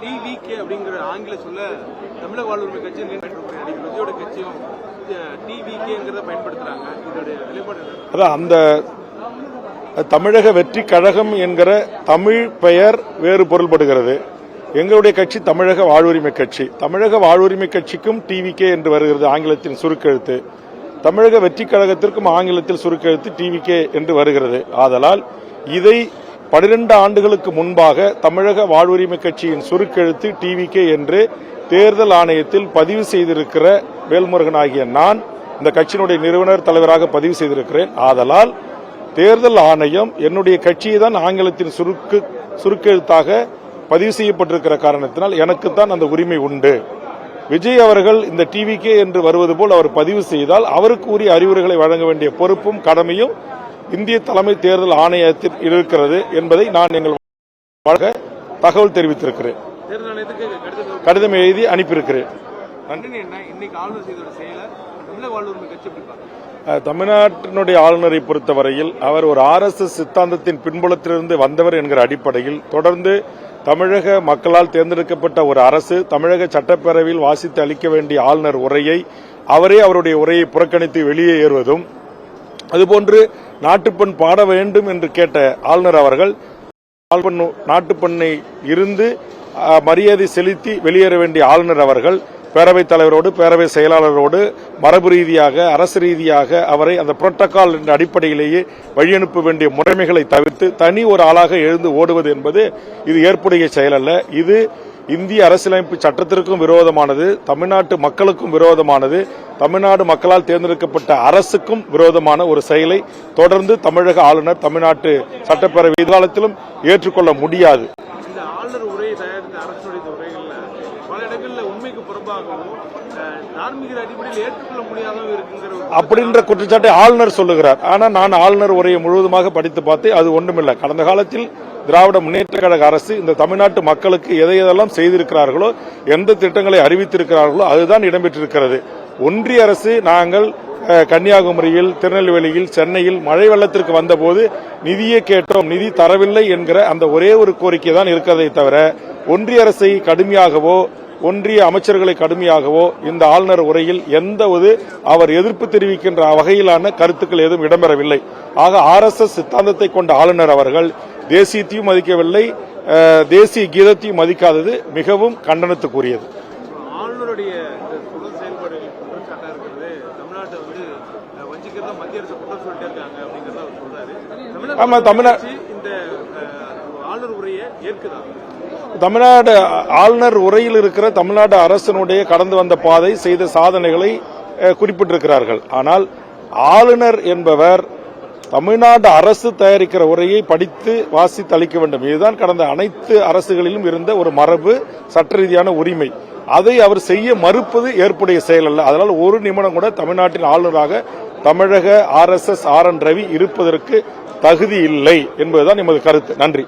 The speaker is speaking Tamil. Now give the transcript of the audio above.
டிவிகே அப்படிங்கிற ஆங்கில சொல்ல தமிழக வாழ்வுரிமை கட்சி விஜயோட கட்சியும் டிவிகேங்கிறத பயன்படுத்துறாங்க. இதோடைய நிலைப்பாடு அதான் அந்த தமிழக வெற்றி கழகம் என்கிற தமிழ் பெயர் வேறு பொருள்படுகிறது. எங்களுடைய கட்சி தமிழக வாழ்வுரிமை கட்சி. தமிழக வாழ்வுரிமை கட்சிக்கும் டிவிகே என்று வருகிறது ஆங்கிலத்தின் சுருக்கெழுத்து. தமிழக வெற்றி கழகத்திற்கும் ஆங்கிலத்தில் சுருக்கெழுத்து டிவிகே என்று வருகிறது. ஆதலால் இதை 12 ஆண்டுகளுக்கு முன்பாக தமிழக வாழ்வுரிமை கட்சியின் சுருக்கெழுத்து டிவிகே என்று தேர்தல் ஆணையத்தில் பதிவு செய்திருக்கிற வேல்முருகன் ஆகிய நான் இந்த கட்சியினுடைய நிறுவனர் தலைவராக பதிவு செய்திருக்கிறேன். ஆதலால் தேர்தல் ஆணையம் என்னுடைய கட்சியை தான் ஆங்கிலத்தின் சுருக்கெழுத்தாக பதிவு செய்யப்பட்டிருக்கிற காரணத்தினால் எனக்குத்தான் அந்த உரிமை உண்டு. விஜய் அவர்கள் இந்த டிவிகே என்று வருவது போல் அவர் பதிவு செய்தால் அவருக்கு உரிய அறிவுரைகளை வழங்க வேண்டிய பொறுப்பும் கடமையும் இந்திய தலைமை தேர்தல் ஆணையத்தில் இருக்கிறது என்பதை நான் எங்கள் வழங்க தகவல் தெரிவித்திருக்கிறேன். கடிதம் எழுதி அனுப்பியிருக்கிறேன். தமிழ்நாட்டினுடைய ஆளுநரை பொறுத்தவரையில் அவர் ஒரு RSS சித்தாந்தத்தின் பின்புலத்திலிருந்து வந்தவர் என்கிற அடிப்படையில் தொடர்ந்து தமிழக மக்களால் தேர்ந்தெடுக்கப்பட்ட ஒரு அரசு தமிழக சட்டப்பேரவையில் வாசித்து அளிக்க வேண்டிய ஆளுநர் உரையை அவரே அவருடைய உரையை புறக்கணித்து வெளியே ஏறுவதும், அதுபோன்று நாட்டுப்பண் பாட வேண்டும் என்று கேட்ட ஆளுநர் அவர்கள் நாட்டுப்பண்ணை இருந்து மரியாதை செலுத்தி வெளியேற வேண்டிய ஆளுநர் அவர்கள் பேரவைத் தலைவரோடு பேரவை செயலாளரோடு மரபு ரீதியாக அரசு ரீதியாக அவரை அந்த புரோட்டோகால் என்ற அடிப்படையிலேயே வழியனுப்ப வேண்டிய முறைமைகளை தவிர்த்து தனி ஒரு ஆளாக எழுந்து ஓடுவது என்பது இது ஏற்புடைய செயல் அல்ல. இது இந்திய அரசியலமைப்பு சட்டத்திற்கும் விரோதமானது, தமிழ்நாட்டு மக்களுக்கும் விரோதமானது, தமிழ்நாடு மக்களால் தேர்ந்தெடுக்கப்பட்ட அரசுக்கும் விரோதமான ஒரு செயலை தொடர்ந்து தமிழக ஆளுநர் தமிழ்நாட்டு சட்டப்பேரவை எதிர்காலத்திலும் ஏற்றுக்கொள்ள முடியாது. அப்படின்ற குற்றச்சாட்டை ஆளுநர் சொல்லுகிறார். ஆனால் நான் ஆளுநர் உரையை முழுவதுமாக படித்து பார்த்து அது ஒன்றுமில்லை. கடந்த காலத்தில் திராவிட முன்னேற்ற கழக அரசு இந்த தமிழ்நாட்டு மக்களுக்கு எதையெல்லாம் செய்திருக்கிறார்களோ, எந்த திட்டங்களை அறிவித்திருக்கிறார்களோ அதுதான் இடம்பெற்றிருக்கிறது. ஒன்றிய அரசு நாங்கள் கன்னியாகுமரியில், திருநெல்வேலியில், சென்னையில் மழை வெள்ளத்திற்கு வந்தபோது நிதியை கேட்டோம், நிதி தரவில்லை என்கிற அந்த ஒரே ஒரு கோரிக்கை தான் இருக்கிறதை தவிர ஒன்றிய அரசை கடுமையாகவோ ஒன்றிய அமைச்சர்களை கடுமையாகவோ இந்த ஆளுநர் உரையில் எந்த ஒரு அவர் எதிர்ப்பு தெரிவிக்கின்ற வகையிலான கருத்துக்கள் எதுவும் இடம்பெறவில்லை. ஆக RSS சித்தாந்தத்தை கொண்ட ஆளுநர் அவர்கள் தேசியத்தையும் மதிக்கவில்லை, தேசிய கீதத்தையும் மதிக்காதது மிகவும் கண்டனத்துக்குரியது. ஆமா, தமிழ்நாடு ஆளுநர் உரையில் இருக்கிற தமிழ்நாடு அரசினுடைய கடந்து வந்த பாதை செய்த சாதனைகளை குறிப்பிட்டிருக்கிறார்கள். ஆனால் ஆளுநர் என்பவர் தமிழ்நாடு அரசு தயாரிக்கிற உரையை படித்து வாசித்து அளிக்க வேண்டும். இதுதான் கடந்த அனைத்து அரசுகளிலும் இருந்த ஒரு மரபு, சட்ட ரீதியான உரிமை. அதை அவர் செய்ய மறுப்பது ஏற்புடைய செயல் அல்ல. அதனால் ஒரு நிமிடம் கூட தமிழ்நாட்டின் ஆளுநராக தமிழக RSS RN ரவி இருப்பதற்கு தகுதி இல்லை என்பதுதான் எமது கருத்து. நன்றி.